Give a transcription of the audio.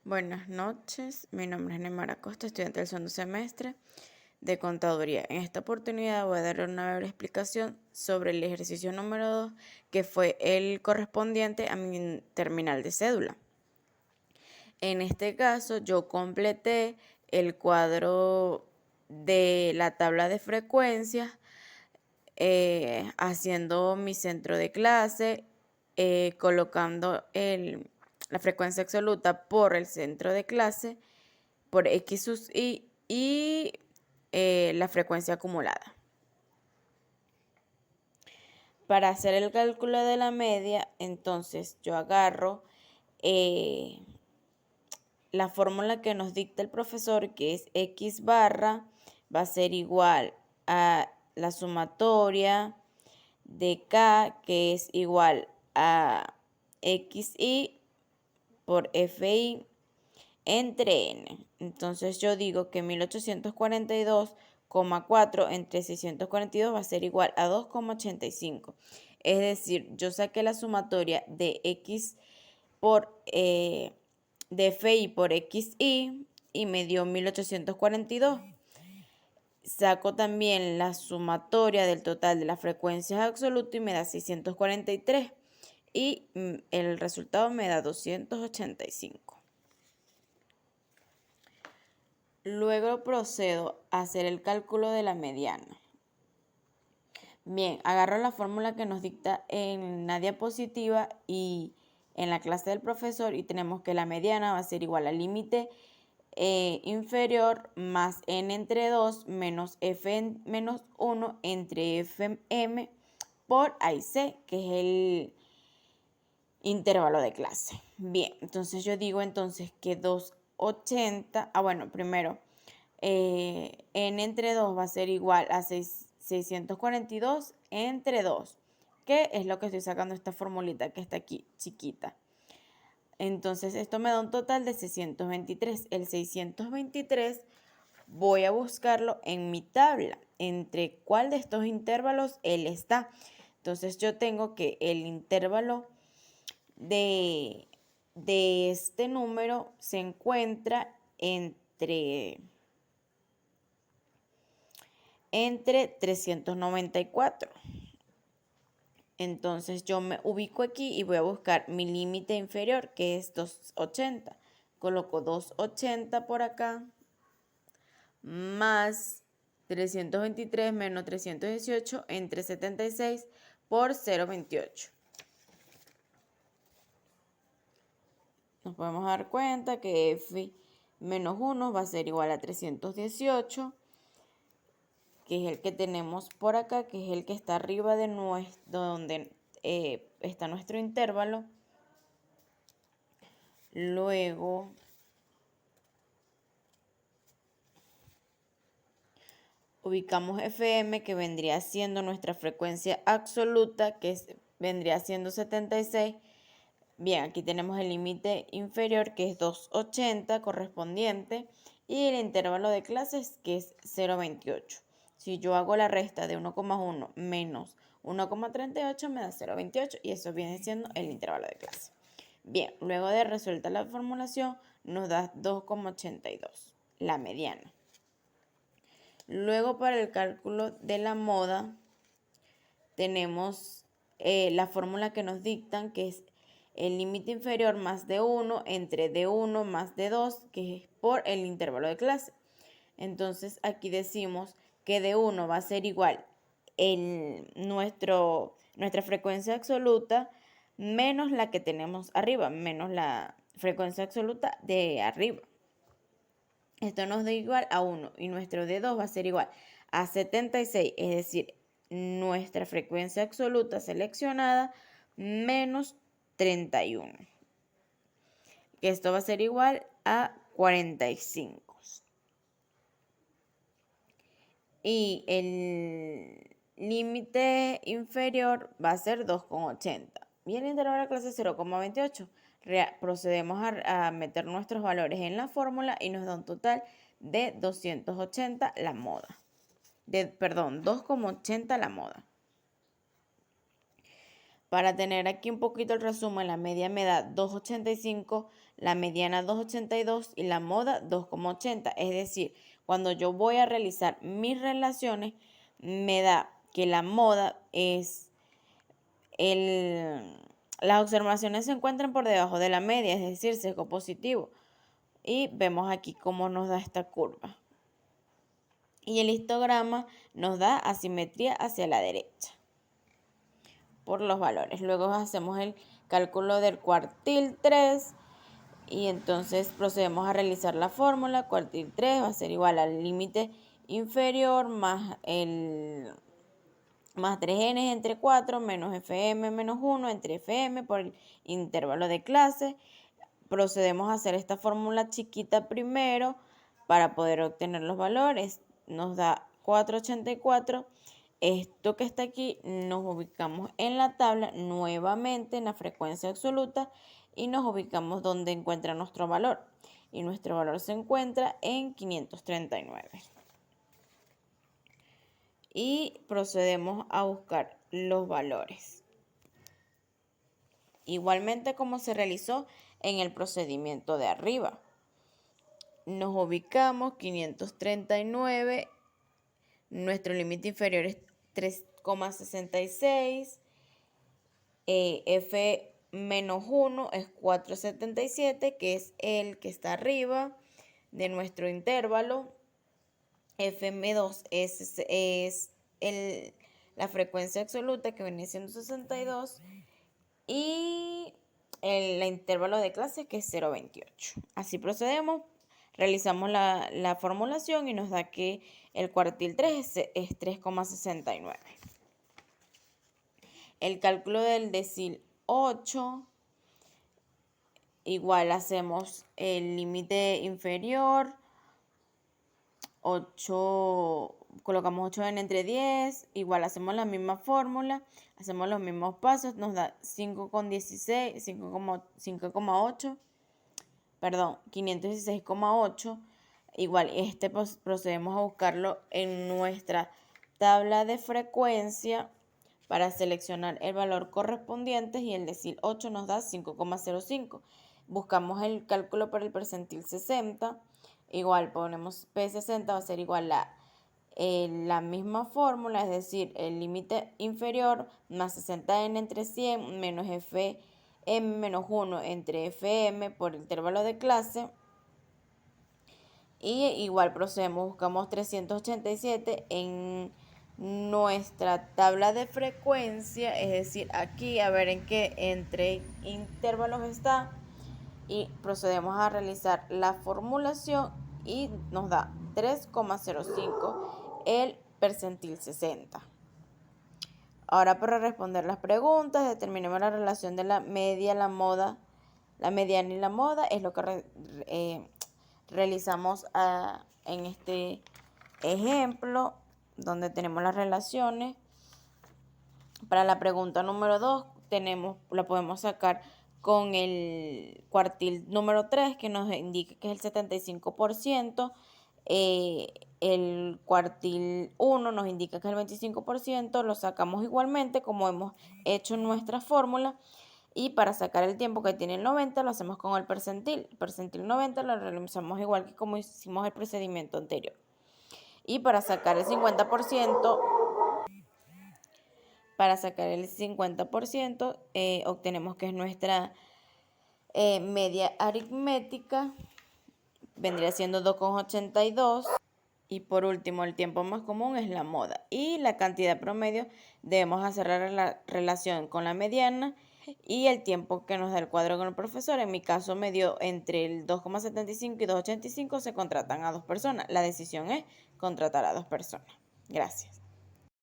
Buenas noches, mi nombre es Neymar Acosta, estudiante del segundo semestre de Contaduría. En esta oportunidad voy a dar una breve explicación sobre el ejercicio número 2, que fue el correspondiente a mi terminal de cédula. En este caso, yo completé el cuadro de la tabla de frecuencias, haciendo mi centro de clase, colocando la frecuencia absoluta por el centro de clase, por X sub y la frecuencia acumulada. Para hacer el cálculo de la media, entonces yo agarro la fórmula que nos dicta el profesor, que es X barra, va a ser igual a la sumatoria de K, que es igual a XI por FI entre N. Entonces yo digo que 1842,4 entre 642 va a ser igual a 2,85. Es decir, yo saqué la sumatoria de X por de FI por XI y me dio 1842. Saco también la sumatoria del total de las frecuencias absolutas y me da 643. Y el resultado me da 285. Luego procedo a hacer el cálculo de la mediana. Bien, agarro la fórmula que nos dicta en la diapositiva y en la clase del profesor y tenemos que la mediana va a ser igual al límite inferior más n entre 2 menos f menos 1 entre fm por a y c, que es el intervalo de clase. Bien, entonces yo digo entonces que 280, bueno, primero, n entre 2 va a ser igual a 642 entre 2, que es lo que estoy sacando esta formulita que está aquí chiquita. Entonces esto me da un total de 623. El 623 voy a buscarlo en mi tabla, entre cuál de estos intervalos él está. Entonces yo tengo que el intervalo de este número se encuentra entre 394. Entonces yo me ubico aquí y voy a buscar mi límite inferior, que es 280. Coloco 280 por acá, más 323 menos 318 entre 76 por 0,28. Nos podemos dar cuenta que f menos 1 va a ser igual a 318, que es el que tenemos por acá, que es el que está arriba de donde está nuestro intervalo. Luego ubicamos FM, que vendría siendo nuestra frecuencia absoluta, que vendría siendo 76. Bien, aquí tenemos el límite inferior, que es 280 correspondiente, y el intervalo de clases, que es 0,28. Si yo hago la resta de 1,1 menos 1,38 me da 0,28 y eso viene siendo el intervalo de clase. Bien, luego de resuelta la formulación nos da 2,82, la mediana. Luego para el cálculo de la moda tenemos la fórmula que nos dictan, que es el límite inferior más de 1 entre D1 más D2, que es por el intervalo de clase. Entonces aquí decimos que D1 va a ser igual en nuestra frecuencia absoluta menos la que tenemos arriba, menos la frecuencia absoluta de arriba. Esto nos da igual a 1 y nuestro D2 va a ser igual a 76, es decir, nuestra frecuencia absoluta seleccionada menos 31. Esto va a ser igual a 45. Y el límite inferior va a ser 2,80. Y el intervalo de clase 0,28. Procedemos a meter nuestros valores en la fórmula y nos da un total de 280 la moda. Perdón, 2,80 la moda. Para tener aquí un poquito el resumen, la media me da 2,85, la mediana 2,82 y la moda 2,80. Es decir, cuando yo voy a realizar mis relaciones, me da que la moda es las observaciones se encuentran por debajo de la media, es decir, sesgo positivo. Y vemos aquí cómo nos da esta curva. Y el histograma nos da asimetría hacia la derecha por los valores. Luego hacemos el cálculo del cuartil 3 y entonces procedemos a realizar la fórmula. Cuartil 3 va a ser igual al límite inferior más 3n entre 4 menos fm menos 1 entre fm por el intervalo de clase. Procedemos a hacer esta fórmula chiquita primero para poder obtener los valores. Nos da 4,84. Esto que está aquí nos ubicamos en la tabla nuevamente en la frecuencia absoluta y nos ubicamos donde encuentra nuestro valor. Y nuestro valor se encuentra en 539. Y procedemos a buscar los valores. Igualmente como se realizó en el procedimiento de arriba. Nos ubicamos 539, nuestro límite inferior es 3,66, F menos 1 es 4,77, que es el que está arriba de nuestro intervalo. FM2 es la frecuencia absoluta, que viene siendo 62, y el intervalo de clase, que es 0,28. Así procedemos, realizamos la formulación y nos da que el cuartil 3 es 3,69. El cálculo del decil 8, igual hacemos el límite inferior, 8, colocamos 8 en entre 10, igual hacemos la misma fórmula, hacemos los mismos pasos, nos da 5,16, 5,8, perdón, 516,8. Igual procedemos a buscarlo en nuestra tabla de frecuencia para seleccionar el valor correspondiente y el decil 8 nos da 5,05. Buscamos el cálculo para el percentil 60. Igual ponemos P60, va a ser igual a la misma fórmula, es decir, el límite inferior más 60n entre 100 menos fm menos 1 entre fm por intervalo de clase. Y igual procedemos, buscamos 387 en nuestra tabla de frecuencia, es decir, aquí a ver en qué entre intervalos está. Y procedemos a realizar la formulación y nos da 3,05 el percentil 60. Ahora, para responder las preguntas, determinemos la relación de la media, la mediana y la moda. Es lo que realizamos en este ejemplo, donde tenemos las relaciones. Para la pregunta número 2, la podemos sacar con el cuartil número 3, que nos indica que es el 75%. El cuartil 1 nos indica que es el 25%. Lo sacamos igualmente como hemos hecho en nuestra fórmula. Y para sacar el tiempo que tiene el 90, lo hacemos con el percentil. El percentil 90 lo realizamos igual que como hicimos el procedimiento anterior. Y para sacar el 50%, obtenemos que es nuestra media aritmética, vendría siendo 2,82. Y por último, el tiempo más común es la moda. Y la cantidad promedio, debemos hacer la relación con la mediana y el tiempo que nos da el cuadro con el profesor. En mi caso me dio entre el 2,75 y 2,85, se contratan a 2 personas. La decisión es contratar a 2 personas. Gracias.